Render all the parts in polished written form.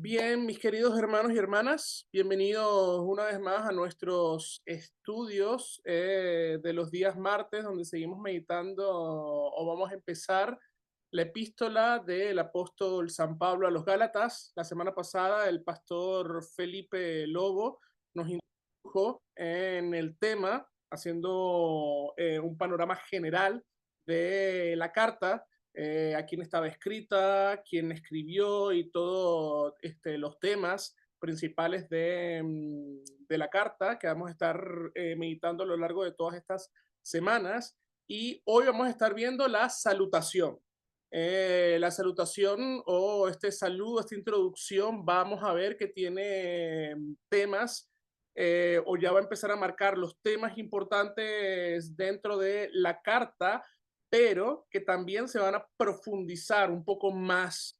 Bien, mis queridos hermanos y hermanas, bienvenidos una vez más a nuestros estudios de los días martes, donde seguimos meditando o vamos a empezar la epístola del apóstol San Pablo a los Gálatas. La semana pasada el pastor Felipe Lobo nos introdujo en el tema, haciendo un panorama general de la carta, a quién estaba escrita, quién escribió y todos los temas principales de la carta que vamos a estar meditando a lo largo de todas estas semanas. Y hoy vamos a estar viendo la salutación. La salutación o este saludo, esta introducción, vamos a ver que tiene temas o ya va a empezar a marcar los temas importantes dentro de la carta, pero que también se van a profundizar un poco más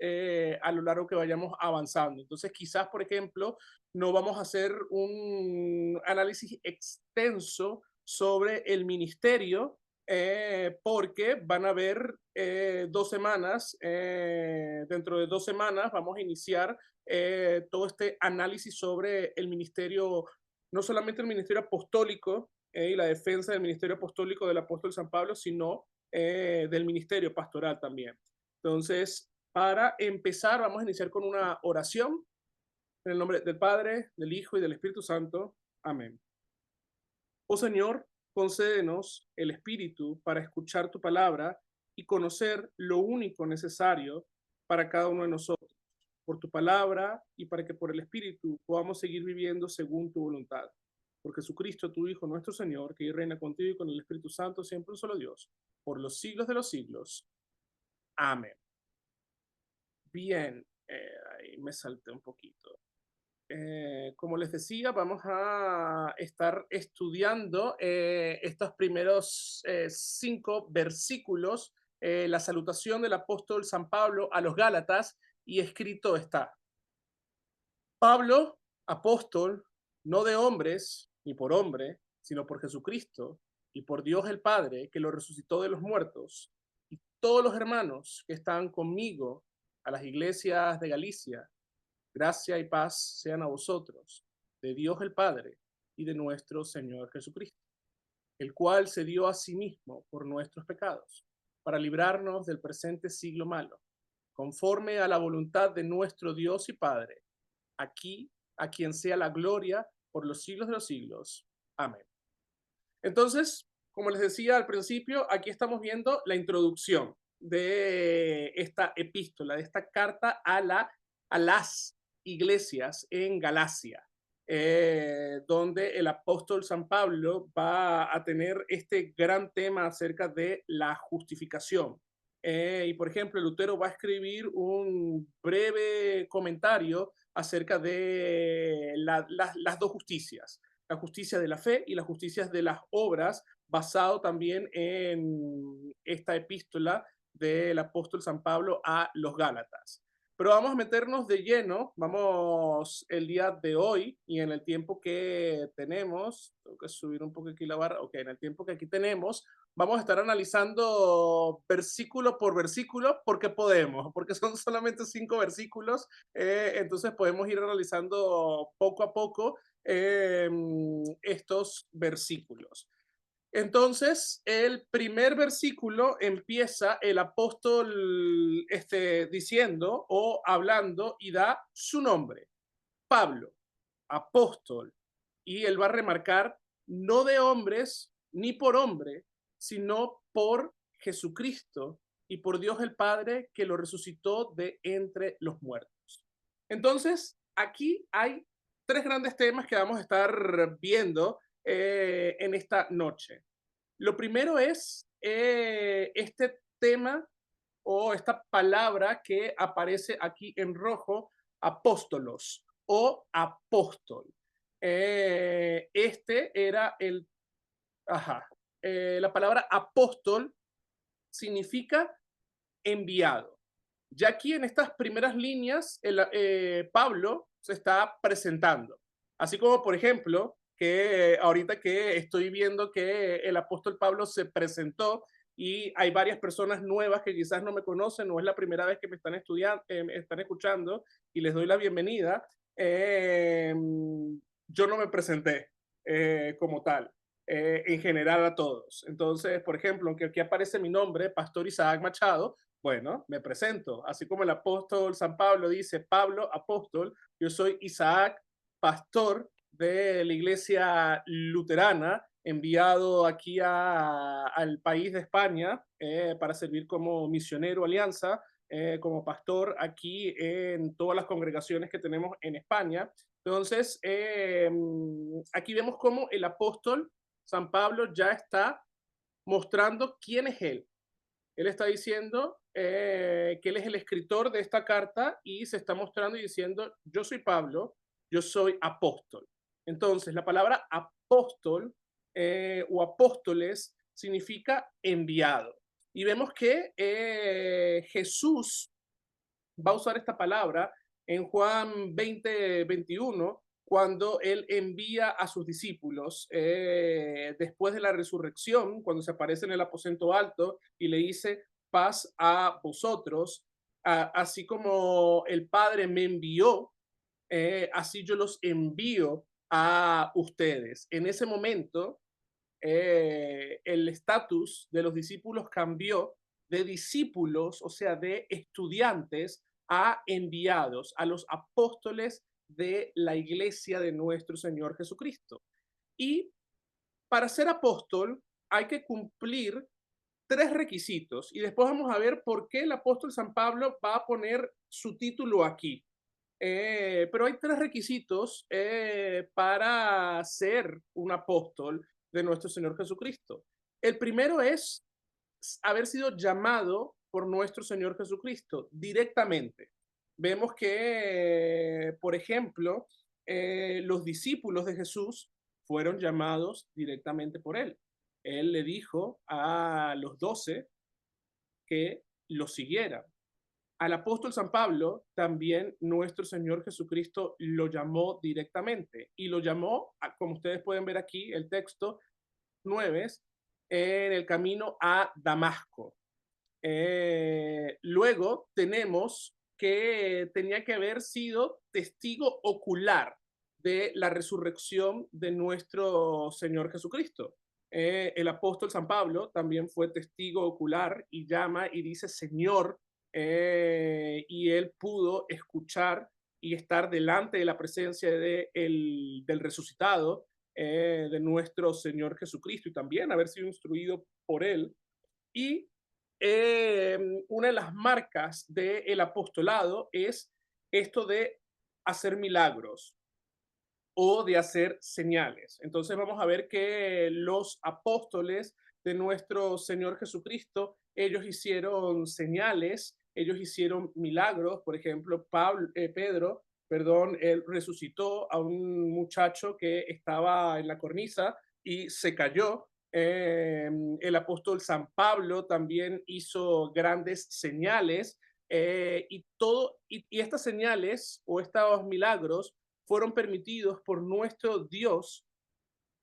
a lo largo que vayamos avanzando. Entonces, quizás, por ejemplo, no vamos a hacer un análisis extenso sobre el ministerio, porque van a haber 2 semanas, dentro de 2 semanas vamos a iniciar todo este análisis sobre el ministerio, no solamente el ministerio apostólico y la defensa del ministerio apostólico del apóstol San Pablo, sino del ministerio pastoral también. Entonces, para empezar, vamos a iniciar con una oración en el nombre del Padre, del Hijo y del Espíritu Santo. Amén. Oh Señor, concédenos el Espíritu para escuchar tu palabra y conocer lo único necesario para cada uno de nosotros, por tu palabra y para que por el Espíritu podamos seguir viviendo según tu voluntad. Por Jesucristo, tu Hijo, nuestro Señor, que reina contigo y con el Espíritu Santo, siempre un solo Dios, por los siglos de los siglos. Amén. Bien, ahí me salté un poquito. Como les decía, vamos a estar estudiando estos primeros 5 versículos, la salutación del apóstol San Pablo a los Gálatas, y escrito está: Pablo, apóstol, no de hombres, ni por hombre, sino por Jesucristo y por Dios el Padre, que lo resucitó de los muertos, y todos los hermanos que están conmigo a las iglesias de Galicia. Gracia y paz sean a vosotros, de Dios el Padre y de nuestro Señor Jesucristo, el cual se dio a sí mismo por nuestros pecados, para librarnos del presente siglo malo, conforme a la voluntad de nuestro Dios y Padre, aquí a quien sea la gloria por los siglos de los siglos. Amén. Entonces, como les decía al principio, aquí estamos viendo la introducción de esta epístola, de esta carta a las iglesias en Galacia, donde el apóstol San Pablo va a tener este gran tema acerca de la justificación. Y por ejemplo, Lutero va a escribir un breve comentario acerca de las dos justicias, la justicia de la fe y la justicia de las obras, basado también en esta epístola del apóstol San Pablo a los Gálatas. Pero vamos a meternos de lleno, vamos el día de hoy y en el tiempo que tenemos, tengo que subir un poco aquí la barra, ok, en el tiempo que aquí tenemos, vamos a estar analizando versículo por versículo porque podemos, porque son solamente 5 versículos, entonces podemos ir analizando poco a poco estos versículos. Entonces, el primer versículo empieza el apóstol diciendo o hablando y da su nombre, Pablo, apóstol, y él va a remarcar, no de hombres ni por hombre, sino por Jesucristo y por Dios el Padre que lo resucitó de entre los muertos. Entonces, aquí hay 3 grandes temas que vamos a estar viendo en esta noche. Lo primero es este tema o esta palabra que aparece aquí en rojo, apóstolos o apóstol. Este era ajá, la palabra apóstol significa enviado. Ya aquí en estas primeras líneas, Pablo se está presentando. Así como, por ejemplo, que ahorita que estoy viendo que el apóstol Pablo se presentó y hay varias personas nuevas que quizás no me conocen, no es la primera vez que me están estudiando, me están escuchando y les doy la bienvenida. Yo no me presenté como tal, en general a todos. Entonces, por ejemplo, aunque aquí aparece mi nombre, Pastor Isaac Machado, bueno, me presento. Así como el apóstol San Pablo dice, Pablo, apóstol, yo soy Isaac, pastor de la iglesia luterana, enviado aquí al país de España para servir como misionero alianza, como pastor aquí en todas las congregaciones que tenemos en España. Entonces, aquí vemos cómo el apóstol San Pablo ya está mostrando quién es él. Él está diciendo que él es el escritor de esta carta y se está mostrando y diciendo, yo soy Pablo, yo soy apóstol. Entonces, la palabra apóstol o apóstoles significa enviado. Y vemos que Jesús va a usar esta palabra en Juan 20:21, cuando él envía a sus discípulos después de la resurrección, cuando se aparece en el aposento alto y le dice, paz a vosotros, así como el Padre me envió, así yo los envío a ustedes. En ese momento, el estatus de los discípulos cambió de discípulos, o sea, de estudiantes, a enviados, a los apóstoles de la iglesia de nuestro Señor Jesucristo. Y para ser apóstol hay que cumplir tres requisitos y después vamos a ver por qué el apóstol San Pablo va a poner su título aquí. Pero hay tres requisitos para ser un apóstol de nuestro Señor Jesucristo. El primero es haber sido llamado por nuestro Señor Jesucristo directamente. Vemos que, por ejemplo, los discípulos de Jesús fueron llamados directamente por él. Él le dijo a los 12 que lo siguieran. Al apóstol San Pablo también nuestro Señor Jesucristo lo llamó directamente y lo llamó, como ustedes pueden ver aquí, el texto 9, en el camino a Damasco. Luego tenemos que tenía que haber sido testigo ocular de la resurrección de nuestro Señor Jesucristo. El apóstol San Pablo también fue testigo ocular y llama y dice Señor, y él pudo escuchar y estar delante de la presencia del resucitado, de nuestro Señor Jesucristo y también haber sido instruido por él. Y una de las marcas del apostolado es esto de hacer milagros o de hacer señales. Entonces vamos a ver que los apóstoles de nuestro Señor Jesucristo, ellos hicieron señales, ellos hicieron milagros. Por ejemplo, Pedro, perdón, él resucitó a un muchacho que estaba en la cornisa y se cayó. El apóstol San Pablo también hizo grandes señales, y estas señales o estos milagros fueron permitidos por nuestro Dios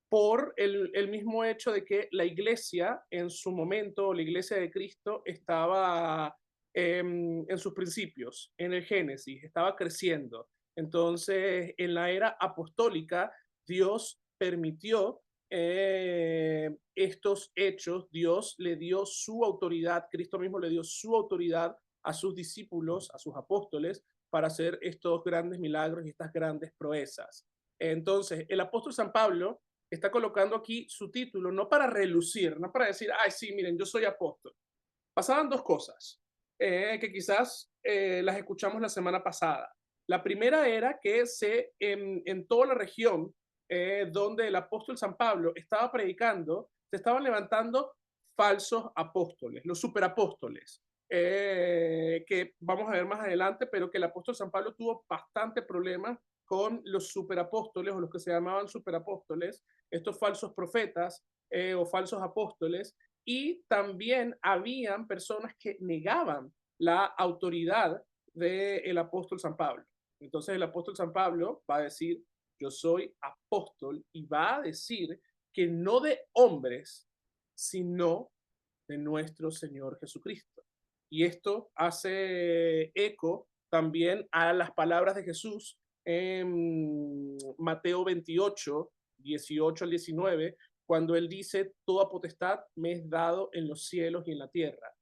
por el mismo hecho de que la iglesia en su momento, la iglesia de Cristo, estaba en sus principios, en el Génesis, estaba creciendo. Entonces, en la era apostólica, Dios permitió estos hechos, Dios le dio su autoridad, Cristo mismo le dio su autoridad a sus discípulos, a sus apóstoles, para hacer estos grandes milagros y estas grandes proezas. Entonces, el apóstol San Pablo está colocando aquí su título no para relucir, no para decir, ay, sí, miren, yo soy apóstol. Pasaban dos cosas que quizás las escuchamos la semana pasada. La primera era que en toda la región donde el apóstol San Pablo estaba predicando, se estaban levantando falsos apóstoles, los superapóstoles, que vamos a ver más adelante, pero que el apóstol San Pablo tuvo bastante problemas con los superapóstoles o los que se llamaban superapóstoles, estos falsos profetas o falsos apóstoles, y también habían personas que negaban la autoridad del apóstol San Pablo. Entonces el apóstol San Pablo va a decir, yo soy apóstol, y va a decir que no de hombres, sino de nuestro Señor Jesucristo. Y esto hace eco también a las palabras de Jesús en Mateo 28, 18 al 19, cuando él dice, toda potestad me es dado en los cielos y en la tierra.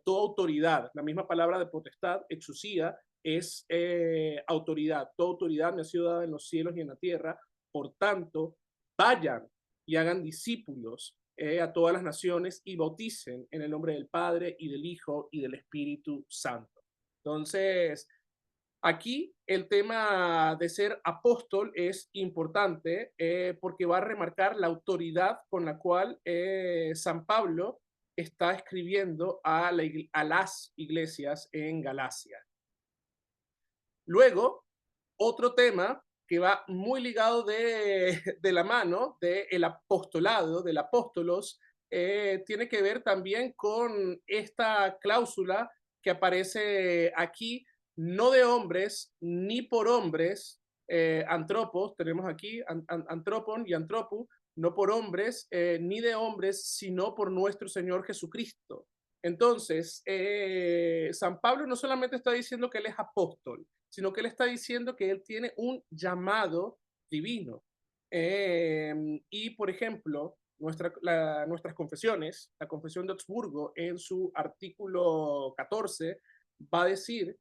Toda autoridad, la misma palabra de potestad, exusía, es autoridad. Toda autoridad me ha sido dada en los cielos y en la tierra. Por tanto, vayan y hagan discípulos a todas las naciones y bauticen en el nombre del Padre y del Hijo y del Espíritu Santo. Entonces, aquí el tema de ser apóstol es importante porque va a remarcar la autoridad con la cual San Pablo está escribiendo a las iglesias en Galacia. Luego, otro tema que va muy ligado de la mano del apostolado, del apóstolos, tiene que ver también con esta cláusula que aparece aquí, no de hombres ni por hombres, antropos, tenemos aquí antropon y antropu, no por hombres ni de hombres, sino por nuestro Señor Jesucristo. Entonces, San Pablo no solamente está diciendo que él es apóstol, sino que él está diciendo que él tiene un llamado divino. Y, por ejemplo, nuestras confesiones, la confesión de Augsburgo, en su artículo 14, va a decir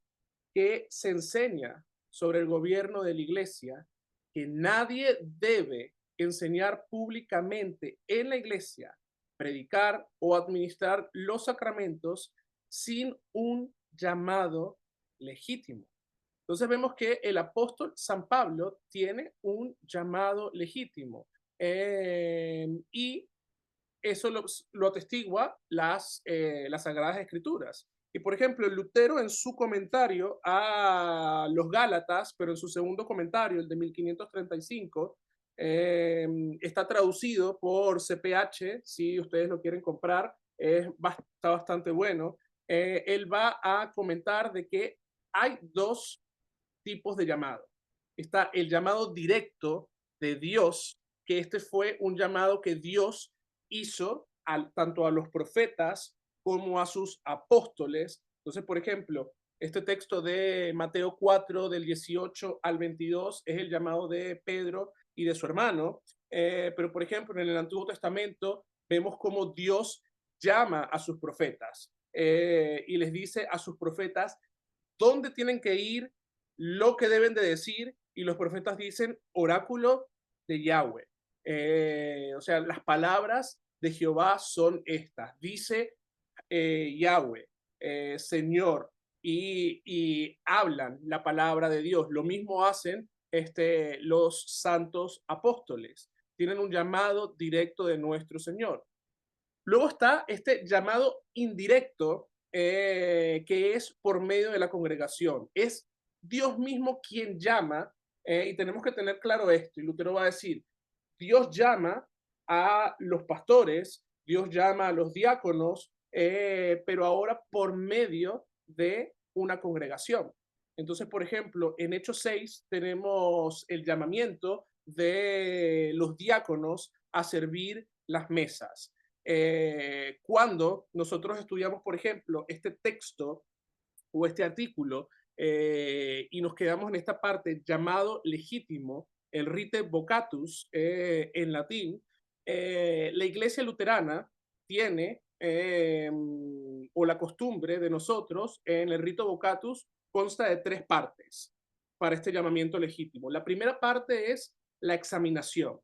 que se enseña sobre el gobierno de la iglesia que nadie debe enseñar públicamente en la iglesia, predicar o administrar los sacramentos sin un llamado legítimo. Entonces vemos que el apóstol San Pablo tiene un llamado legítimo y eso lo atestigua las Sagradas Escrituras. Y por ejemplo, Lutero en su comentario a los Gálatas, pero en su segundo comentario, el de 1535, está traducido por CPH, si ustedes lo quieren comprar, está bastante bueno. Él va a comentar de que hay dos tipos de llamado. Está el llamado directo de Dios, que este fue un llamado que Dios hizo tanto a los profetas como a sus apóstoles. Entonces, por ejemplo, este texto de Mateo 4, del 18 al 22, es el llamado de Pedro y de su hermano. Pero, por ejemplo, en el Antiguo Testamento vemos cómo Dios llama a sus profetas y les dice a sus profetas dónde tienen que ir, lo que deben de decir, y los profetas dicen oráculo de Yahweh. O sea, las palabras de Jehová son estas. Dice Yahweh, Señor, y hablan la palabra de Dios. Lo mismo hacen los santos apóstoles. Tienen un llamado directo de nuestro Señor. Luego está este llamado indirecto que es por medio de la congregación. Es Dios mismo quien llama y tenemos que tener claro esto. Y Lutero va a decir, Dios llama a los pastores, Dios llama a los diáconos, pero ahora por medio de una congregación. Entonces, por ejemplo, en Hechos 6 tenemos el llamamiento de los diáconos a servir las mesas. Cuando nosotros estudiamos, por ejemplo, este texto o este artículo y nos quedamos en esta parte llamado legítimo, el rite vocatus en latín, la iglesia luterana tiene, o la costumbre de nosotros en el rito vocatus consta de tres partes para este llamamiento legítimo. La primera parte es la examinación.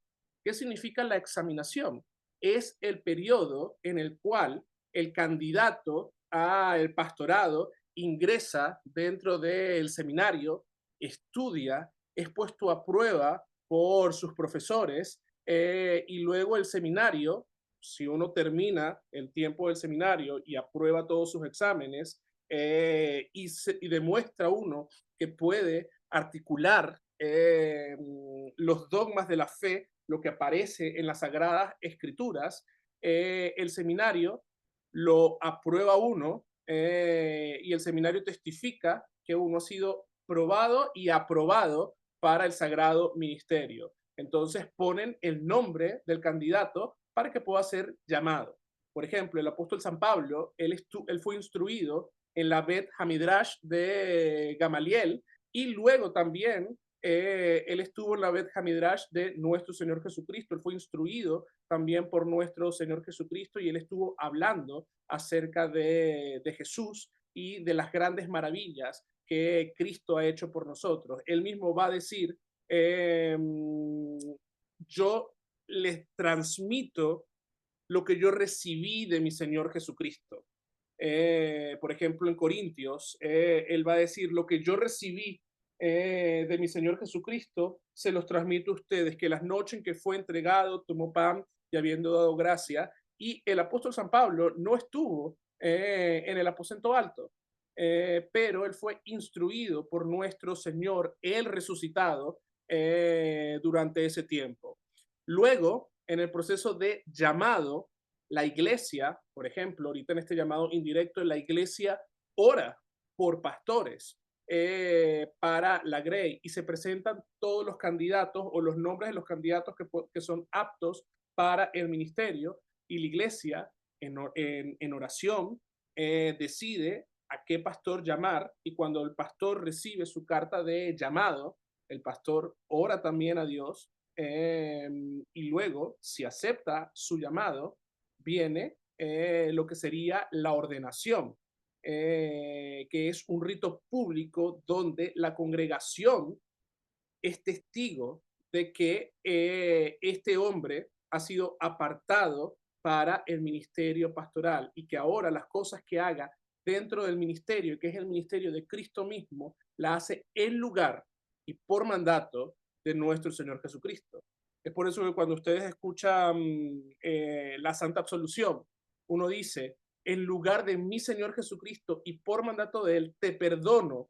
¿Qué significa la examinación? Es el periodo en el cual el candidato al pastorado ingresa dentro del seminario, estudia, es puesto a prueba por sus profesores y luego el seminario, si uno termina el tiempo del seminario y aprueba todos sus exámenes y demuestra uno que puede articular los dogmas de la fe, lo que aparece en las Sagradas Escrituras, el seminario lo aprueba uno y el seminario testifica que uno ha sido probado y aprobado para el sagrado ministerio. Entonces ponen el nombre del candidato para que pueda ser llamado. Por ejemplo, el apóstol San Pablo, él fue instruido en la Bet Hamidrash de Gamaliel y luego también él estuvo en la Bet Hamidrash de nuestro Señor Jesucristo. Él fue instruido también por nuestro Señor Jesucristo y él estuvo hablando acerca de Jesús y de las grandes maravillas que Cristo ha hecho por nosotros. Él mismo va a decir, eh, yo les transmito lo que yo recibí de mi Señor Jesucristo. Por ejemplo, en Corintios, él va a decir, lo que yo recibí de mi Señor Jesucristo, se los transmito a ustedes, que las noches en que fue entregado, tomó pan y habiendo dado gracia, y el apóstol San Pablo no estuvo en el aposento alto, pero él fue instruido por nuestro Señor, el resucitado, durante ese tiempo. Luego, en el proceso de llamado, la iglesia, por ejemplo, ahorita en este llamado indirecto, la iglesia ora por pastores para la Grey y se presentan todos los candidatos o los nombres de los candidatos que son aptos para el ministerio y la iglesia en oración decide a qué pastor llamar y cuando el pastor recibe su carta de llamado, el pastor ora también a Dios y luego, si acepta su llamado, viene lo que sería la ordenación, que es un rito público donde la congregación es testigo de que este hombre ha sido apartado para el ministerio pastoral y que ahora las cosas que haga dentro del ministerio, que es el ministerio de Cristo mismo, la hace en lugar y por mandato de nuestro Señor Jesucristo. Es por eso que cuando ustedes escuchan la Santa Absolución, uno dice, en lugar de mi Señor Jesucristo y por mandato de Él, te perdono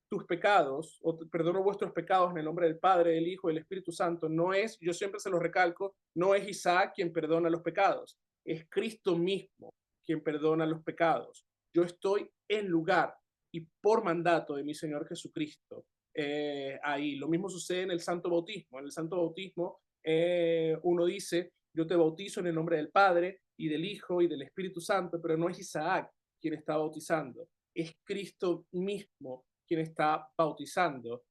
tus pecados, o perdono vuestros pecados en el nombre del Padre, del Hijo y del Espíritu Santo, no es, yo siempre se lo recalco, no es Isaac quien perdona los pecados, es Cristo mismo quien perdona los pecados. Yo estoy en lugar y por mandato de mi Señor Jesucristo. Ahí, lo mismo sucede en el Santo Bautismo. En el Santo Bautismo uno dice, yo te bautizo en el nombre del Padre y del Hijo y del Espíritu Santo, pero no es Isaac quien está bautizando, es Cristo mismo quien está bautizando,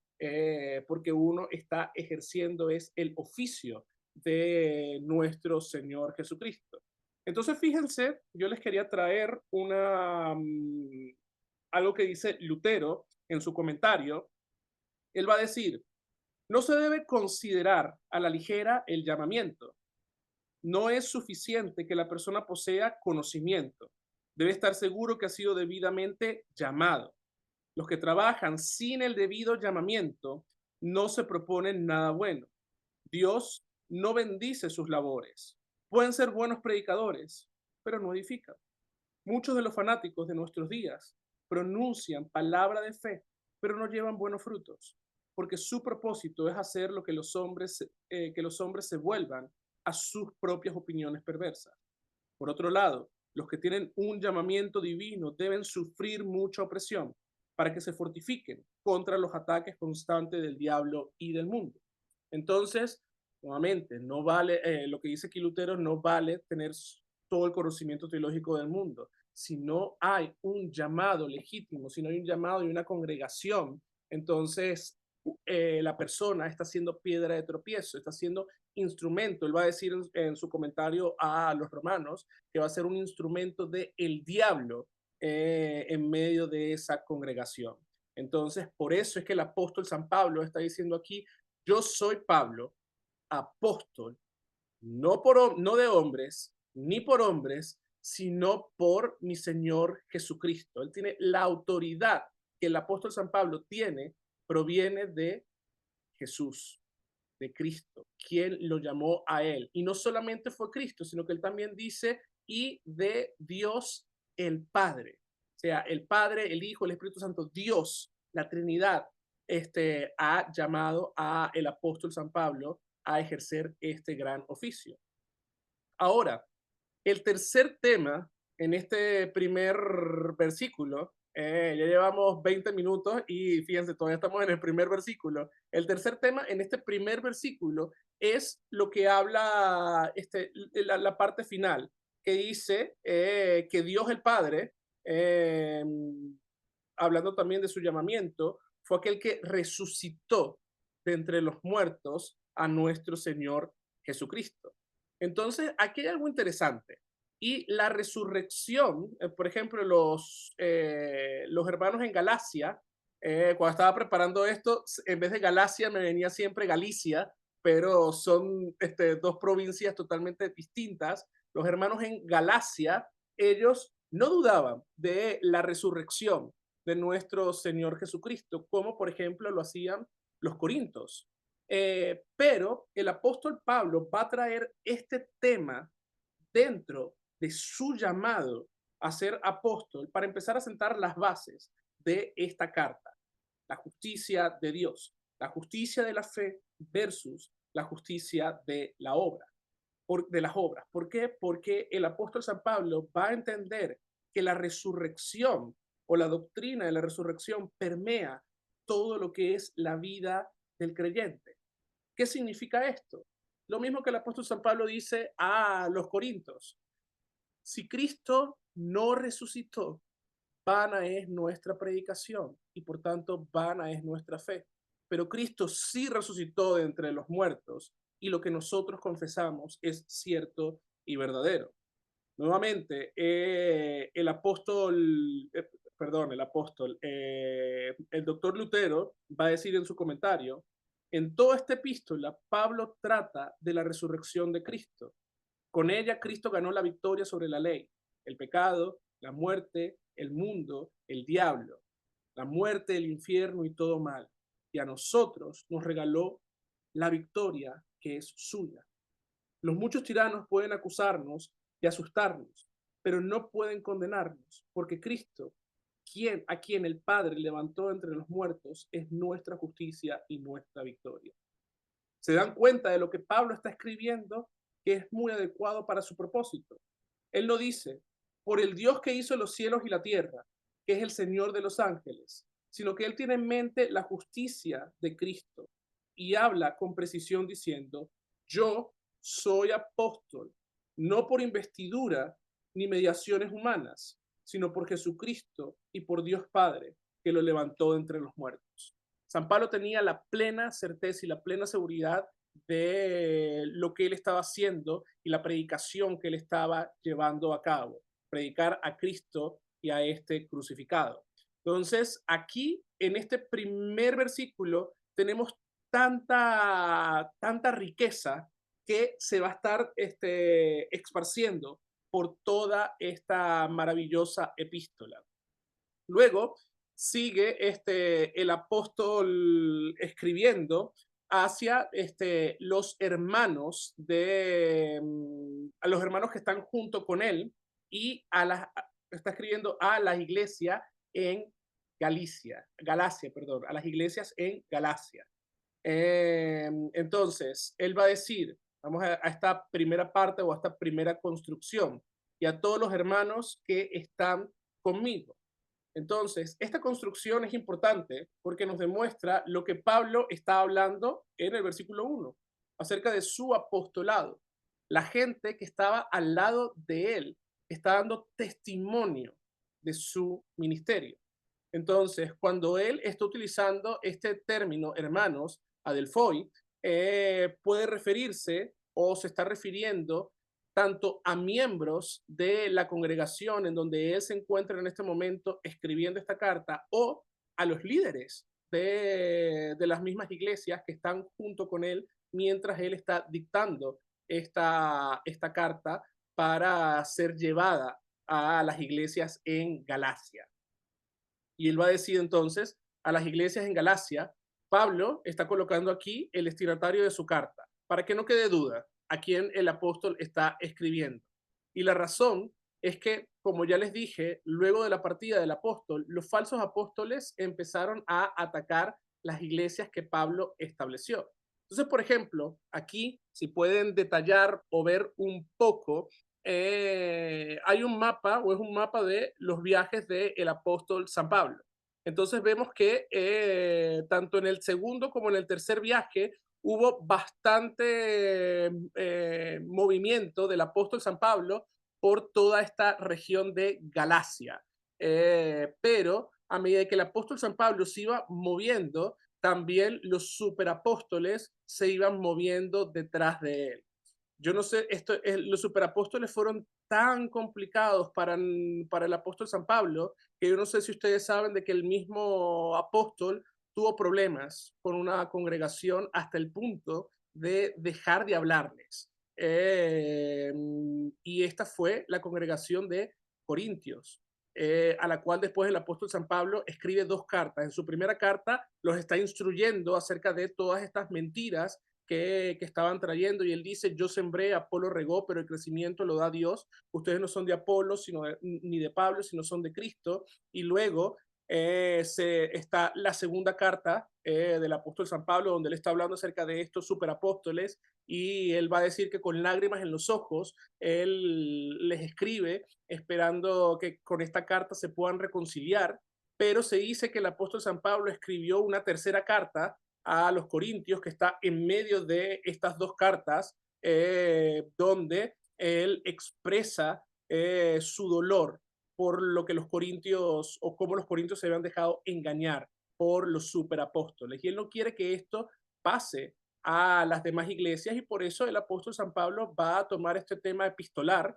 porque uno está ejerciendo es el oficio de nuestro Señor Jesucristo. Entonces, fíjense, yo les quería traer algo que dice Lutero en su comentario. Él va a decir, no se debe considerar a la ligera el llamamiento. No es suficiente que la persona posea conocimiento. Debe estar seguro que ha sido debidamente llamado. Los que trabajan sin el debido llamamiento no se proponen nada bueno. Dios no bendice sus labores. Pueden ser buenos predicadores, pero no edifican. Muchos de los fanáticos de nuestros días pronuncian palabra de fe, pero no llevan buenos frutos, porque su propósito es hacer lo que que los hombres se vuelvan a sus propias opiniones perversas. Por otro lado, los que tienen un llamamiento divino deben sufrir mucha opresión para que se fortifiquen contra los ataques constantes del diablo y del mundo. Entonces, nuevamente, no vale, lo que dice aquí Lutero, no vale tener todo el conocimiento teológico del mundo. Si no hay un llamado legítimo, si no hay un llamado y una congregación, entonces la persona está siendo piedra de tropiezo, está siendo instrumento. Él va a decir en su comentario a los romanos que va a ser un instrumento del diablo en medio de esa congregación. Entonces, por eso es que el apóstol San Pablo está diciendo aquí, yo soy Pablo, apóstol, no de hombres, ni por hombres, sino por mi Señor Jesucristo. Él tiene la autoridad que el apóstol San Pablo tiene, proviene de Jesús, de Cristo, quien lo llamó a él. Y no solamente fue Cristo, sino que él también dice, y de Dios el Padre. O sea, el Padre, el Hijo, el Espíritu Santo, Dios, la Trinidad, ha llamado a el apóstol San Pablo a ejercer este gran oficio. Ahora, el tercer tema en este primer versículo, ya llevamos 20 minutos y fíjense, todavía estamos en el primer versículo. El tercer tema en este primer versículo es lo que habla la parte final, que dice que Dios el Padre, eh, hablando también de su llamamiento, fue aquel que resucitó de entre los muertos a nuestro Señor Jesucristo. Entonces, aquí hay algo interesante. Y la resurrección, por ejemplo, los hermanos en Galacia, cuando estaba preparando esto, en vez de Galacia me venía siempre Galicia, pero son dos provincias totalmente distintas. Los hermanos en Galacia, ellos no dudaban de la resurrección de nuestro Señor Jesucristo, como por ejemplo lo hacían los corintios. Pero el apóstol Pablo va a traer este tema dentro de su llamado a ser apóstol para empezar a sentar las bases de esta carta. La justicia de Dios, la justicia de la fe versus la justicia de la obra, de las obras. ¿Por qué? Porque el apóstol San Pablo va a entender que la resurrección o la doctrina de la resurrección permea todo lo que es la vida del creyente. ¿Qué significa esto? Lo mismo que el apóstol San Pablo dice a los corintios. Si Cristo no resucitó, vana es nuestra predicación y por tanto vana es nuestra fe. Pero Cristo sí resucitó de entre los muertos y lo que nosotros confesamos es cierto y verdadero. Nuevamente, el doctor Lutero va a decir en su comentario, en toda esta epístola, Pablo trata de la resurrección de Cristo. Con ella, Cristo ganó la victoria sobre la ley, el pecado, la muerte, el mundo, el diablo, la muerte, el infierno y todo mal. Y a nosotros nos regaló la victoria que es suya. Los muchos tiranos pueden acusarnos y asustarnos, pero no pueden condenarnos, porque Cristo, a quien el Padre levantó entre los muertos, es nuestra justicia y nuestra victoria. ¿Se dan cuenta de lo que Pablo está escribiendo, que es muy adecuado para su propósito? Él lo dice, por el Dios que hizo los cielos y la tierra, que es el Señor de los ángeles, sino que él tiene en mente la justicia de Cristo y habla con precisión diciendo, yo soy apóstol, no por investidura ni mediaciones humanas, sino por Jesucristo y por Dios Padre, que lo levantó de entre los muertos. San Pablo tenía la plena certeza y la plena seguridad de lo que él estaba haciendo y la predicación que él estaba llevando a cabo, predicar a Cristo y a este crucificado. Entonces, aquí en este primer versículo tenemos tanta riqueza que se va a estar esparciendo por toda esta maravillosa epístola. Luego sigue el apóstol escribiendo hacia los hermanos a los hermanos que están junto con él y está escribiendo a las iglesias en Galacia, perdón, a las iglesias en Galacia. Entonces, él va a decir, vamos a esta primera parte o a esta primera construcción, y a todos los hermanos que están conmigo. Entonces, esta construcción es importante porque nos demuestra lo que Pablo está hablando en el versículo 1, acerca de su apostolado. La gente que estaba al lado de él está dando testimonio de su ministerio. Entonces, cuando él está utilizando este término, hermanos, adelphoi, puede referirse o se está refiriendo tanto a miembros de la congregación en donde él se encuentra en este momento escribiendo esta carta o a los líderes de las mismas iglesias que están junto con él mientras él está dictando esta carta para ser llevada a las iglesias en Galacia. Y él va a decir entonces a las iglesias en Galacia, Pablo está colocando aquí el destinatario de su carta, para que no quede duda a quién el apóstol está escribiendo. Y la razón es que, como ya les dije, luego de la partida del apóstol, los falsos apóstoles empezaron a atacar las iglesias que Pablo estableció. Entonces, por ejemplo, aquí, si pueden detallar o ver un poco, hay un mapa o es un mapa de los viajes del apóstol San Pablo. Entonces vemos que tanto en el segundo como en el tercer viaje hubo bastante movimiento del apóstol San Pablo por toda esta región de Galacia. Pero a medida que el apóstol San Pablo se iba moviendo, también los superapóstoles se iban moviendo detrás de él. Yo no sé, los superapóstoles fueron tan complicados para el apóstol San Pablo, que yo no sé si ustedes saben de que el mismo apóstol tuvo problemas con una congregación hasta el punto de dejar de hablarles. Y esta fue la congregación de Corintios, a la cual después el apóstol San Pablo escribe dos cartas. En su primera carta los está instruyendo acerca de todas estas mentiras que estaban trayendo, y él dice: yo sembré, Apolo regó, pero el crecimiento lo da Dios. Ustedes no son de Apolo ni de Pablo, sino son de Cristo. Y luego está la segunda carta del apóstol San Pablo, donde él está hablando acerca de estos superapóstoles, y él va a decir que con lágrimas en los ojos él les escribe esperando que con esta carta se puedan reconciliar. Pero se dice que el apóstol San Pablo escribió una tercera carta a los Corintios, que está en medio de estas dos cartas, donde él expresa su dolor por lo que los corintios, o cómo los corintios se habían dejado engañar por los superapóstoles. Y él no quiere que esto pase a las demás iglesias, y por eso el apóstol San Pablo va a tomar este tema epistolar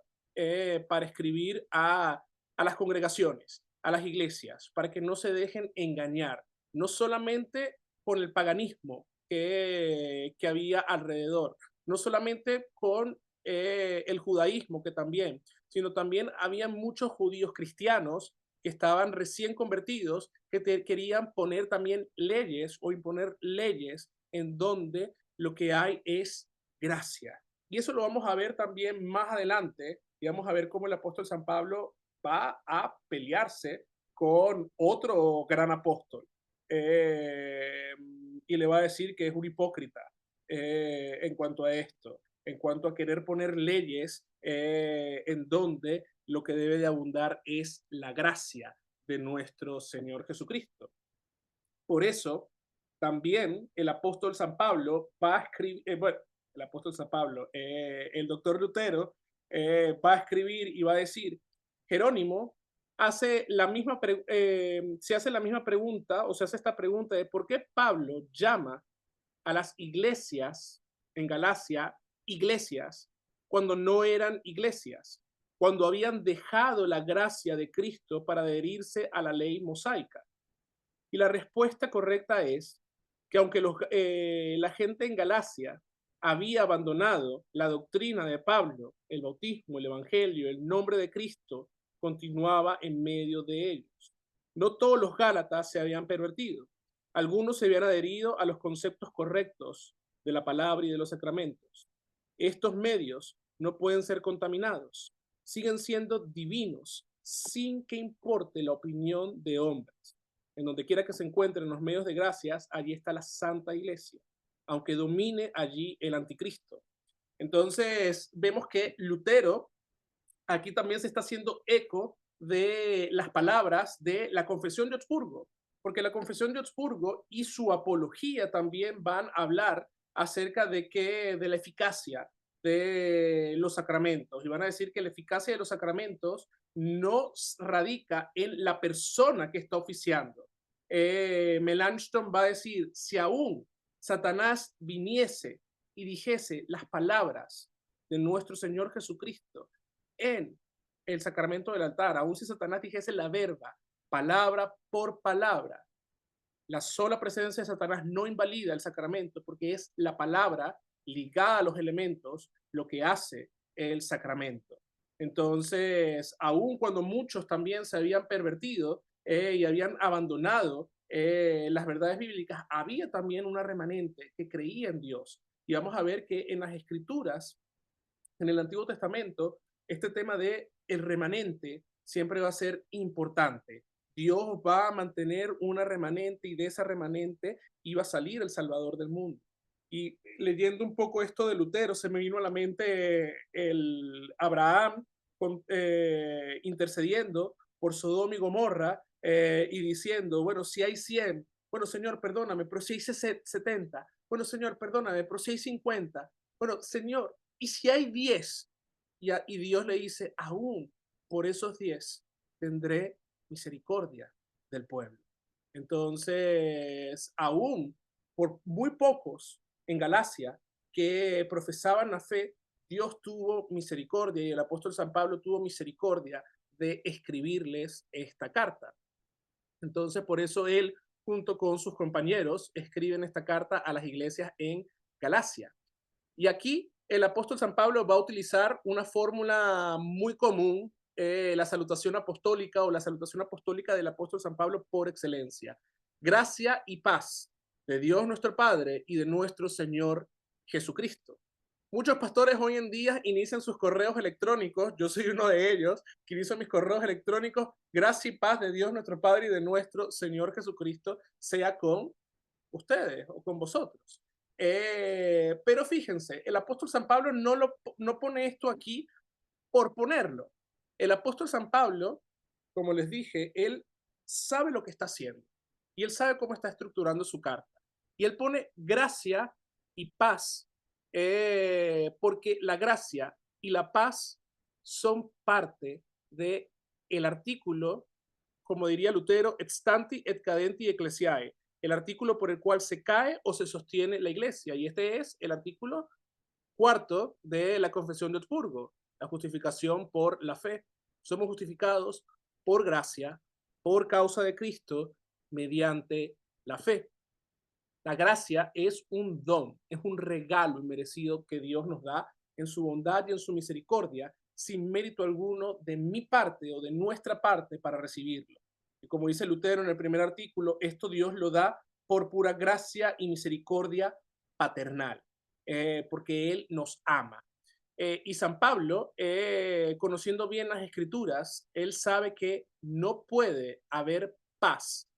para escribir a las congregaciones, a las iglesias, para que no se dejen engañar, no solamente con el paganismo que había alrededor, no solamente con el judaísmo, que también, sino también había muchos judíos cristianos que estaban recién convertidos, que querían poner también leyes o imponer leyes en donde lo que hay es gracia. Y eso lo vamos a ver también más adelante, y vamos a ver cómo el apóstol San Pablo va a pelearse con otro gran apóstol, eh, y le va a decir que es un hipócrita en cuanto a esto, en cuanto a querer poner leyes en donde lo que debe de abundar es la gracia de nuestro Señor Jesucristo. Por eso, también el apóstol San Pablo va a escribir, bueno, el apóstol San Pablo, el doctor Lutero va a escribir y va a decir: Jerónimo se hace la misma pregunta, o se hace esta pregunta de por qué Pablo llama a las iglesias en Galacia iglesias cuando no eran iglesias, cuando habían dejado la gracia de Cristo para adherirse a la ley mosaica. Y la respuesta correcta es que aunque la gente en Galacia había abandonado la doctrina de Pablo, el bautismo, el evangelio, el nombre de Cristo continuaba en medio de ellos. No todos los gálatas se habían pervertido. Algunos se habían adherido a los conceptos correctos de la palabra y de los sacramentos. Estos medios no pueden ser contaminados. Siguen siendo divinos sin que importe la opinión de hombres. En donde quiera que se encuentren los medios de gracias, allí está la Santa Iglesia, aunque domine allí el anticristo. Entonces, vemos que Lutero aquí también se está haciendo eco de las palabras de la Confesión de Augsburgo, porque la Confesión de Augsburgo y su apología también van a hablar acerca de la eficacia de los sacramentos, y van a decir que la eficacia de los sacramentos no radica en la persona que está oficiando. Melanchthon va a decir: si aún Satanás viniese y dijese las palabras de nuestro Señor Jesucristo en el sacramento del altar, aun si Satanás dijese la verba, palabra por palabra, la sola presencia de Satanás no invalida el sacramento, porque es la palabra ligada a los elementos lo que hace el sacramento. Entonces, aun cuando muchos también se habían pervertido y habían abandonado las verdades bíblicas, había también una remanente que creía en Dios. Y vamos a ver que en las escrituras, en el Antiguo Testamento, este tema de el remanente siempre va a ser importante. Dios va a mantener una remanente, y de esa remanente iba a salir el Salvador del mundo. Y leyendo un poco esto de Lutero, se me vino a la mente el Abraham intercediendo por Sodoma y Gomorra, y diciendo: bueno, si hay 100, bueno, Señor, perdóname, pero si hay 70, bueno, Señor, perdóname, pero si hay 50, bueno, Señor, y si hay 10, y Dios le dice, aún por esos 10 tendré misericordia del pueblo. Entonces, aún por muy pocos en Galacia que profesaban la fe, Dios tuvo misericordia y el apóstol San Pablo tuvo misericordia de escribirles esta carta. Entonces, por eso él, junto con sus compañeros, escriben esta carta a las iglesias en Galacia. Y aquí el apóstol San Pablo va a utilizar una fórmula muy común, la salutación apostólica o la salutación apostólica del apóstol San Pablo por excelencia. Gracia y paz de Dios nuestro Padre y de nuestro Señor Jesucristo. Muchos pastores hoy en día inician sus correos electrónicos, yo soy uno de ellos, que inicio mis correos electrónicos, gracia y paz de Dios nuestro Padre y de nuestro Señor Jesucristo sea con ustedes o con vosotros. Pero fíjense, el apóstol San Pablo no pone esto aquí por ponerlo. El apóstol San Pablo, como les dije, él sabe lo que está haciendo y él sabe cómo está estructurando su carta. Y él pone gracia y paz, porque la gracia y la paz son parte de el artículo, como diría Lutero, et stanti et cadenti ecclesiae, el artículo por el cual se cae o se sostiene la iglesia. Y este es el artículo cuarto de la Confesión de Augsburgo, la justificación por la fe. Somos justificados por gracia, por causa de Cristo, mediante la fe. La gracia es un don, es un regalo inmerecido que Dios nos da en su bondad y en su misericordia, sin mérito alguno de mi parte o de nuestra parte para recibirlo. Y como dice Lutero en el primer artículo, esto Dios lo da por pura gracia y misericordia paternal, porque Él nos ama. Y San Pablo, conociendo bien las escrituras, él sabe que no puede haber paz,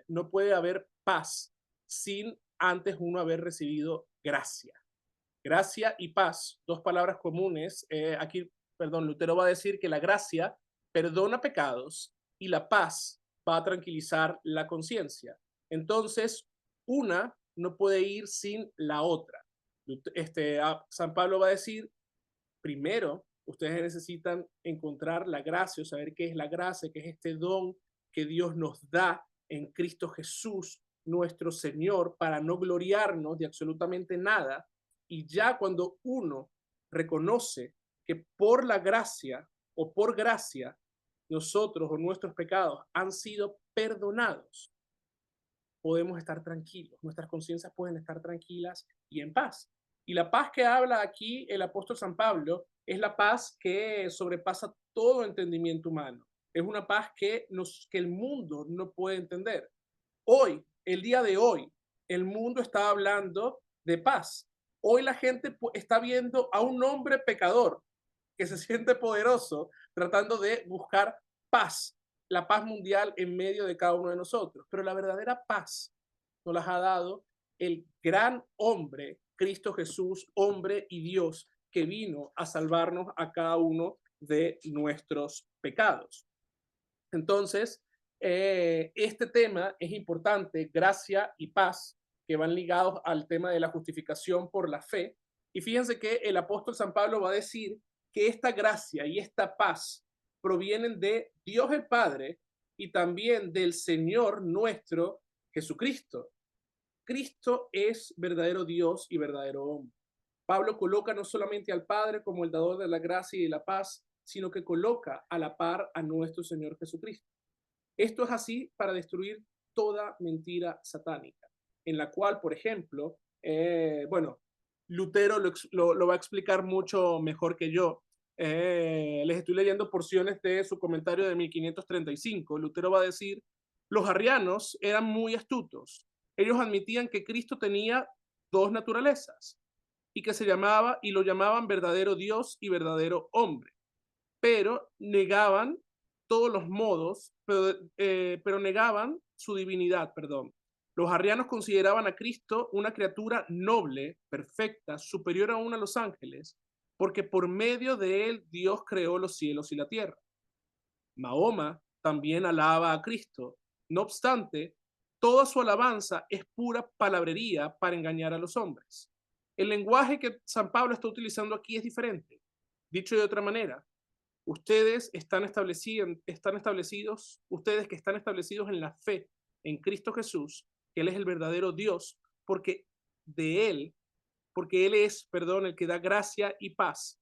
no puede haber paz sin antes uno haber recibido gracia. Gracia y paz, dos palabras comunes. Aquí, perdón, Lutero va a decir que la gracia perdona pecados y la paz va a tranquilizar la conciencia. Entonces, una no puede ir sin la otra. San Pablo va a decir, primero, ustedes necesitan encontrar la gracia o saber qué es la gracia, qué es este don que Dios nos da en Cristo Jesús, nuestro Señor, para no gloriarnos de absolutamente nada. Y ya cuando uno reconoce que por la gracia o por gracia nosotros o nuestros pecados han sido perdonados, podemos estar tranquilos, nuestras conciencias pueden estar tranquilas y en paz. Y la paz que habla aquí el apóstol San Pablo es la paz que sobrepasa todo entendimiento humano. Es una paz que el mundo no puede entender. Hoy, el día de hoy, el mundo está hablando de paz. Hoy la gente está viendo a un hombre pecador que se siente poderoso tratando de buscar paz, la paz mundial en medio de cada uno de nosotros. Pero la verdadera paz nos las ha dado el gran hombre, Cristo Jesús, hombre y Dios, que vino a salvarnos a cada uno de nuestros pecados. Entonces, este tema es importante, gracia y paz, que van ligados al tema de la justificación por la fe. Y fíjense que el apóstol San Pablo va a decir que esta gracia y esta paz provienen de Dios el Padre y también del Señor nuestro Jesucristo. Cristo es verdadero Dios y verdadero hombre. Pablo coloca no solamente al Padre como el dador de la gracia y de la paz, sino que coloca a la par a nuestro Señor Jesucristo. Esto es así para destruir toda mentira satánica, en la cual, por ejemplo, Lutero lo va a explicar mucho mejor que yo. Les estoy leyendo porciones de su comentario de 1535. Lutero va a decir, los arrianos eran muy astutos. Ellos admitían que Cristo tenía dos naturalezas y que lo llamaban verdadero Dios y verdadero hombre, pero negaban todos los modos, pero negaban su divinidad, perdón. Los arrianos consideraban a Cristo una criatura noble, perfecta, superior aún a los ángeles, porque por medio de él Dios creó los cielos y la tierra. Mahoma también alaba a Cristo. No obstante, toda su alabanza es pura palabrería para engañar a los hombres. El lenguaje que San Pablo está utilizando aquí es diferente. Dicho de otra manera, ustedes están establecidos, ustedes que están establecidos en la fe en Cristo Jesús, que Él es el verdadero Dios, porque de Él, porque Él es, perdón, el que da gracia y paz,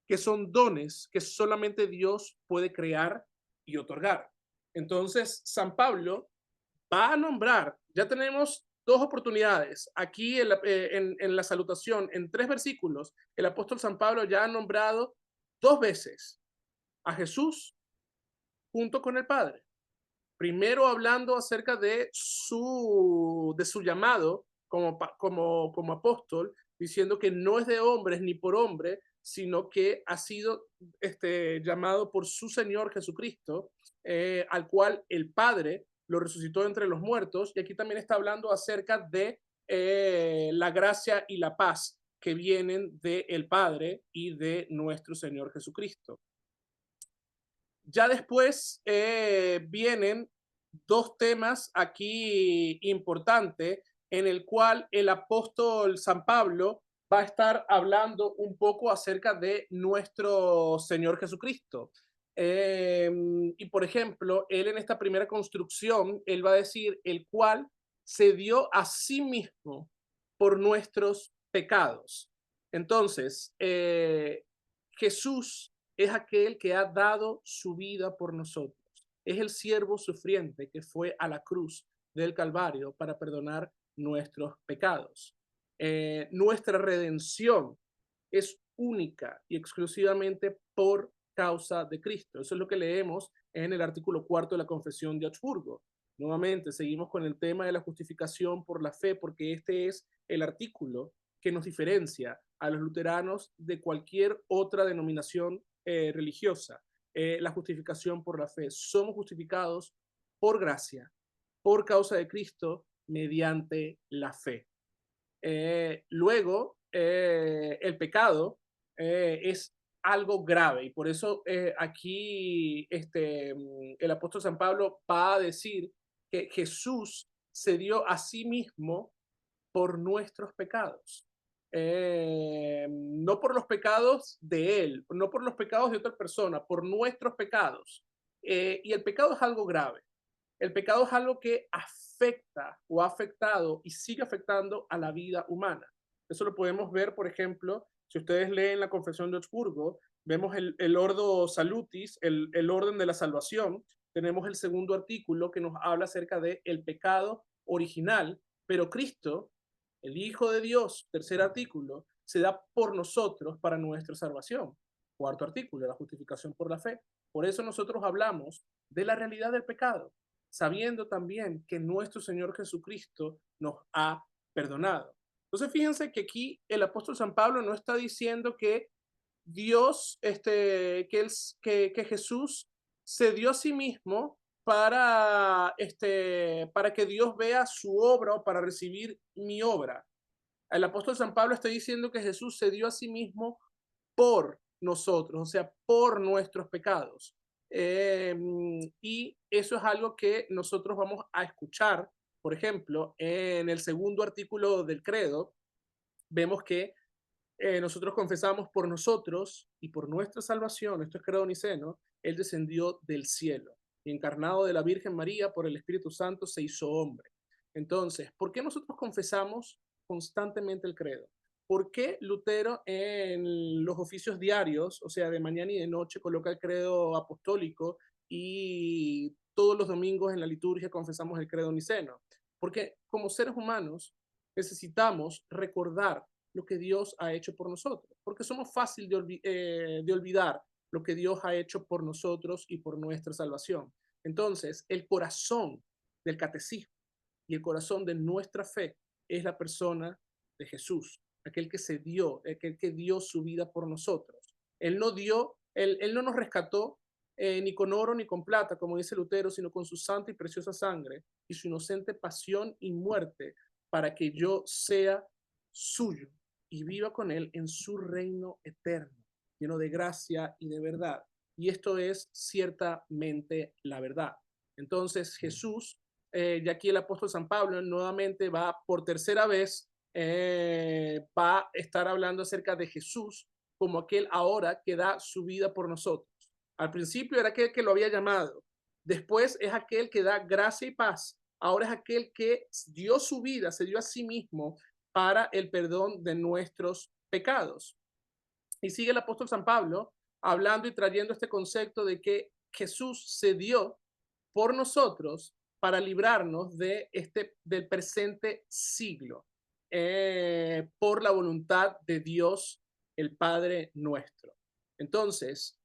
que son dones que solamente Dios puede crear y otorgar. Entonces, San Pablo va a nombrar, ya tenemos dos oportunidades. Aquí en la salutación, en 3 versículos, el apóstol San Pablo ya ha nombrado 2 veces a Jesús junto con el Padre. Primero hablando acerca de su llamado como apóstol, diciendo que no es de hombres ni por hombre, sino que ha sido llamado por su Señor Jesucristo, al cual el Padre lo resucitó entre los muertos. Y aquí también está hablando acerca de la gracia y la paz que vienen del Padre y de nuestro Señor Jesucristo. Ya después vienen 2 temas aquí importantes en el cual el apóstol San Pablo va a estar hablando un poco acerca de nuestro Señor Jesucristo. Y por ejemplo, él en esta primera construcción, él va a decir, el cual se dio a sí mismo por nuestros pecados. Entonces, Jesús es aquel que ha dado su vida por nosotros. Es el siervo sufriente que fue a la cruz del Calvario para perdonar nuestros pecados. Nuestra redención es única y exclusivamente por causa de Cristo. Eso es lo que leemos en el artículo 4 de la Confesión de Augsburgo. Nuevamente, seguimos con el tema de la justificación por la fe, porque este es el artículo que nos diferencia a los luteranos de cualquier otra denominación religiosa. La justificación por la fe. Somos justificados por gracia, por causa de Cristo, mediante la fe. Luego, el pecado es algo grave y por eso aquí el apóstol San Pablo va a decir que Jesús se dio a sí mismo por nuestros pecados. No por los pecados de él, no por los pecados de otra persona, por nuestros pecados. Y el pecado es algo grave. El pecado es algo que afecta o ha afectado y sigue afectando a la vida humana. Eso lo podemos ver, por ejemplo, si ustedes leen la Confesión de Augsburgo, vemos el Ordo Salutis, el orden de la salvación. Tenemos el segundo artículo que nos habla acerca del pecado original, pero Cristo, el Hijo de Dios, tercer artículo, se da por nosotros para nuestra salvación. Cuarto artículo, la justificación por la fe. Por eso nosotros hablamos de la realidad del pecado, sabiendo también que nuestro Señor Jesucristo nos ha perdonado. Entonces, fíjense que aquí el apóstol San Pablo no está diciendo que Dios, que Jesús se dio a sí mismo para que Dios vea su obra o para recibir mi obra. El apóstol San Pablo está diciendo que Jesús se dio a sí mismo por nosotros, o sea, por nuestros pecados. Y eso es algo que nosotros vamos a escuchar, por ejemplo, en el segundo artículo del credo, vemos que nosotros confesamos por nosotros y por nuestra salvación, esto es credo niceno, Él descendió del cielo y encarnado de la Virgen María por el Espíritu Santo se hizo hombre. Entonces, ¿por qué nosotros confesamos constantemente el credo? ¿Por qué Lutero en los oficios diarios, o sea, de mañana y de noche, coloca el credo apostólico y todos los domingos en la liturgia confesamos el credo niceno? Porque como seres humanos necesitamos recordar lo que Dios ha hecho por nosotros, porque somos fácil de olvidar lo que Dios ha hecho por nosotros y por nuestra salvación. Entonces, el corazón del catecismo y el corazón de nuestra fe es la persona de Jesús, aquel que se dio, aquel que dio su vida por nosotros. Él no nos rescató ni con oro ni con plata, como dice Lutero, sino con su santa y preciosa sangre y su inocente pasión y muerte para que yo sea suyo y viva con él en su reino eterno, lleno de gracia y de verdad. Y esto es ciertamente la verdad. Entonces Jesús, y aquí el apóstol San Pablo nuevamente va por tercera vez, va a estar hablando acerca de Jesús como aquel ahora que da su vida por nosotros. Al principio era aquel que lo había llamado, después es aquel que da gracia y paz, ahora es aquel que dio su vida, se dio a sí mismo para el perdón de nuestros pecados. Y sigue el apóstol San Pablo hablando y trayendo este concepto de que Jesús se dio por nosotros para librarnos del presente siglo, por la voluntad de Dios, el Padre nuestro. Entonces,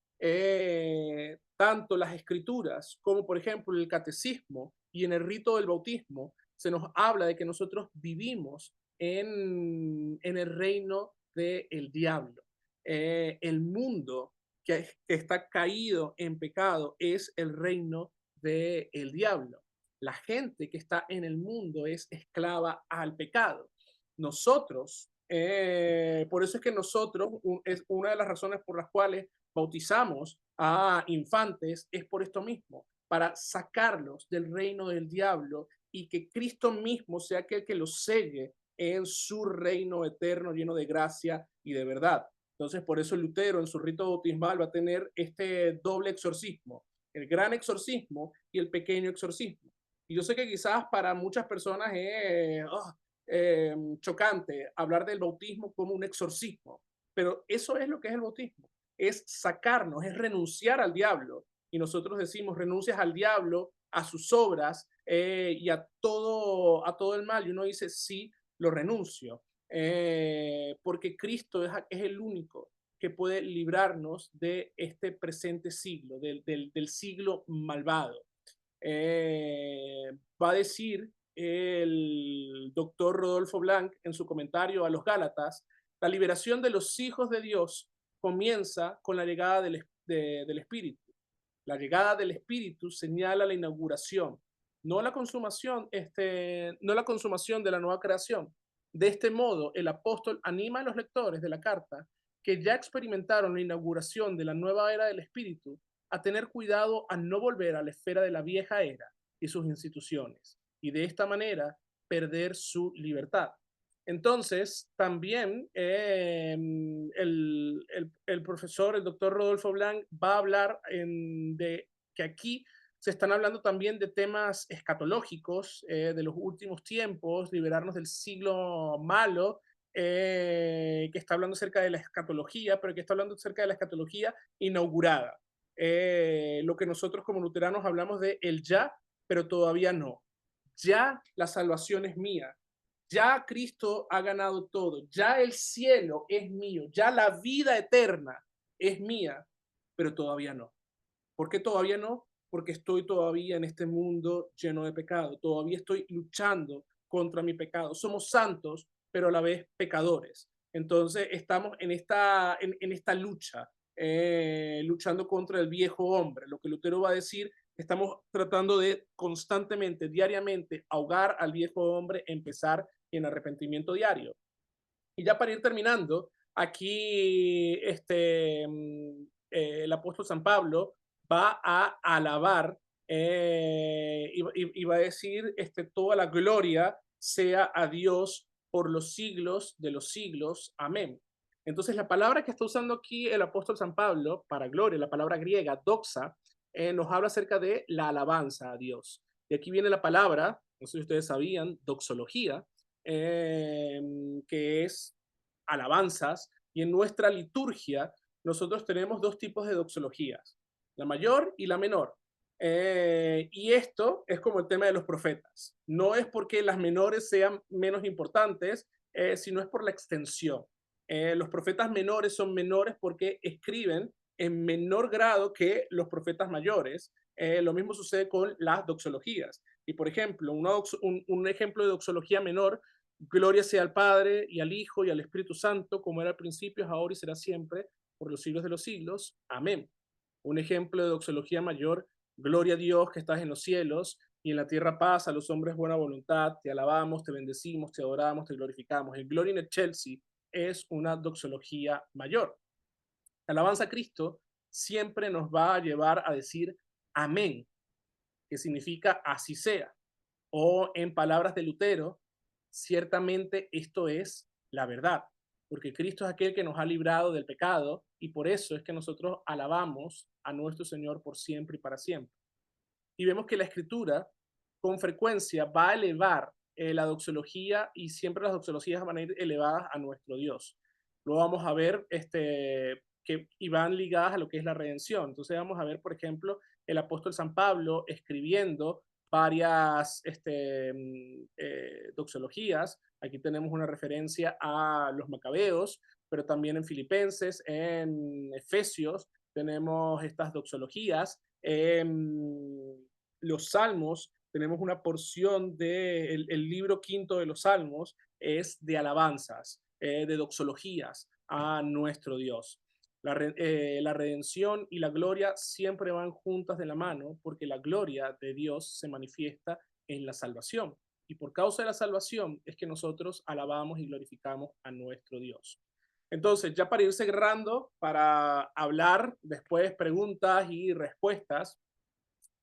tanto las escrituras como, por ejemplo, el catecismo y en el rito del bautismo, se nos habla de que nosotros vivimos en el reino del diablo. El mundo que está caído en pecado es el reino del diablo. La gente que está en el mundo es esclava al pecado. Nosotros, por eso es que nosotros, es una de las razones por las cuales bautizamos a infantes, es por esto mismo, para sacarlos del reino del diablo y que Cristo mismo sea aquel que los selle en su reino eterno lleno de gracia y de verdad. Entonces, por eso Lutero en su rito bautismal va a tener este doble exorcismo, el gran exorcismo y el pequeño exorcismo. Y yo sé que quizás para muchas personas es chocante hablar del bautismo como un exorcismo, pero eso es lo que es el bautismo, es sacarnos, es renunciar al diablo. Y nosotros decimos, renuncias al diablo, a sus obras y a todo el mal. Y uno dice, sí, lo renuncio, porque Cristo es el único que puede librarnos de este presente siglo, del siglo malvado. Va a decir el doctor Rodolfo Blanc en su comentario a los Gálatas, la liberación de los hijos de Dios comienza con la llegada del Espíritu. La llegada del Espíritu señala la inauguración, no la consumación de la nueva creación. De este modo, el apóstol anima a los lectores de la carta que ya experimentaron la inauguración de la nueva era del Espíritu a tener cuidado a no volver a la esfera de la vieja era y sus instituciones, y de esta manera perder su libertad. Entonces, también el profesor, el doctor Rodolfo Blanc, va a hablar de que aquí se están hablando también de temas escatológicos de los últimos tiempos, liberarnos del siglo malo, que está hablando acerca de la escatología, pero que está hablando acerca de la escatología inaugurada. Lo que nosotros como luteranos hablamos de el ya, pero todavía no. Ya la salvación es mía, ya Cristo ha ganado todo, ya el cielo es mío, ya la vida eterna es mía, pero todavía no. ¿Por qué todavía no? Porque estoy todavía en este mundo lleno de pecado, todavía estoy luchando contra mi pecado. Somos santos, pero a la vez pecadores. Entonces estamos en esta lucha, luchando contra el viejo hombre. Lo que Lutero va a decir, estamos tratando de constantemente, diariamente, ahogar al viejo hombre, empezar en arrepentimiento diario. Y ya para ir terminando, aquí el apóstol San Pablo va a alabar y va a decir toda la gloria sea a Dios por los siglos de los siglos. Amén. Entonces la palabra que está usando aquí el apóstol San Pablo para gloria, la palabra griega doxa, nos habla acerca de la alabanza a Dios. Y aquí viene la palabra, no sé si ustedes sabían, doxología, que es alabanzas, y en nuestra liturgia nosotros tenemos dos tipos de doxologías, la mayor y la menor. Y esto es como el tema de los profetas. No es porque las menores sean menos importantes, sino es por la extensión. Los profetas menores son menores porque escriben en menor grado que los profetas mayores. Lo mismo sucede con las doxologías. Y por ejemplo, un ejemplo de doxología menor: gloria sea al Padre y al Hijo y al Espíritu Santo, como era al principio, es ahora y será siempre, por los siglos de los siglos. Amén. Un ejemplo de doxología mayor: gloria a Dios que estás en los cielos y en la tierra paz a los hombres buena voluntad. Te alabamos, te bendecimos, te adoramos, te glorificamos. El Gloria in Excelsis es una doxología mayor. La alabanza a Cristo siempre nos va a llevar a decir amén, que significa así sea. O en palabras de Lutero, ciertamente esto es la verdad. porque Cristo es aquel que nos ha librado del pecado y por eso es que nosotros alabamos a nuestro Señor por siempre y para siempre. Y vemos que la Escritura con frecuencia va a elevar la doxología y siempre las doxologías van a ir elevadas a nuestro Dios. Luego vamos a ver y van ligadas a lo que es la redención. Entonces vamos a ver, por ejemplo, el apóstol San Pablo escribiendo varias doxologías. Aquí tenemos una referencia a los macabeos, pero también en Filipenses, en Efesios, tenemos estas doxologías. En los Salmos tenemos una porción del libro quinto de los Salmos, es de alabanzas, de doxologías a nuestro Dios. La redención y la gloria siempre van juntas de la mano porque la gloria de Dios se manifiesta en la salvación. Y por causa de la salvación es que nosotros alabamos y glorificamos a nuestro Dios. Entonces, ya para ir cerrando, para hablar después preguntas y respuestas,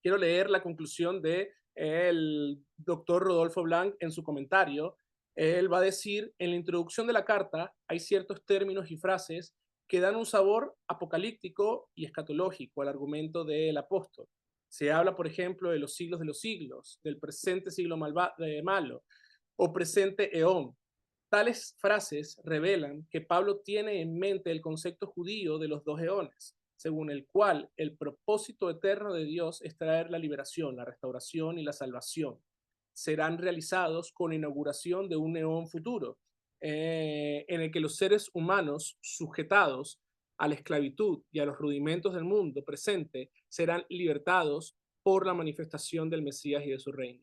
quiero leer la conclusión de el doctor Rodolfo Blanc en su comentario. Él va a decir, en la introducción de la carta hay ciertos términos y frases que dan un sabor apocalíptico y escatológico al argumento del apóstol. Se habla, por ejemplo, de los siglos, del presente siglo malo o presente eón. Tales frases revelan que Pablo tiene en mente el concepto judío de los dos eones, según el cual el propósito eterno de Dios es traer la liberación, la restauración y la salvación. Serán realizados con inauguración de un eón futuro, en el que los seres humanos sujetados a la esclavitud y a los rudimentos del mundo presente serán libertados por la manifestación del Mesías y de su reino.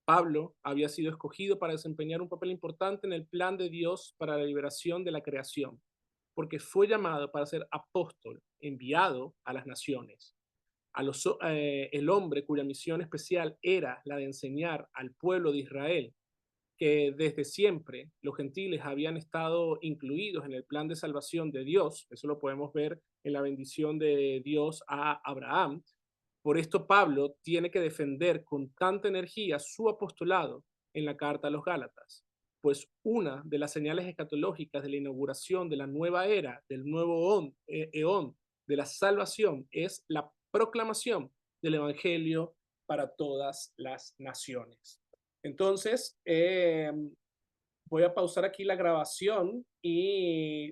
Pablo había sido escogido para desempeñar un papel importante en el plan de Dios para la liberación de la creación, porque fue llamado para ser apóstol, enviado a las naciones. El hombre cuya misión especial era la de enseñar al pueblo de Israel que desde siempre los gentiles habían estado incluidos en el plan de salvación de Dios. Eso lo podemos ver en la bendición de Dios a Abraham. Por esto Pablo tiene que defender con tanta energía su apostolado en la carta a los Gálatas, pues una de las señales escatológicas de la inauguración de la nueva era, del nuevo eón de la salvación, es la proclamación del Evangelio para todas las naciones. Entonces, voy a pausar aquí la grabación y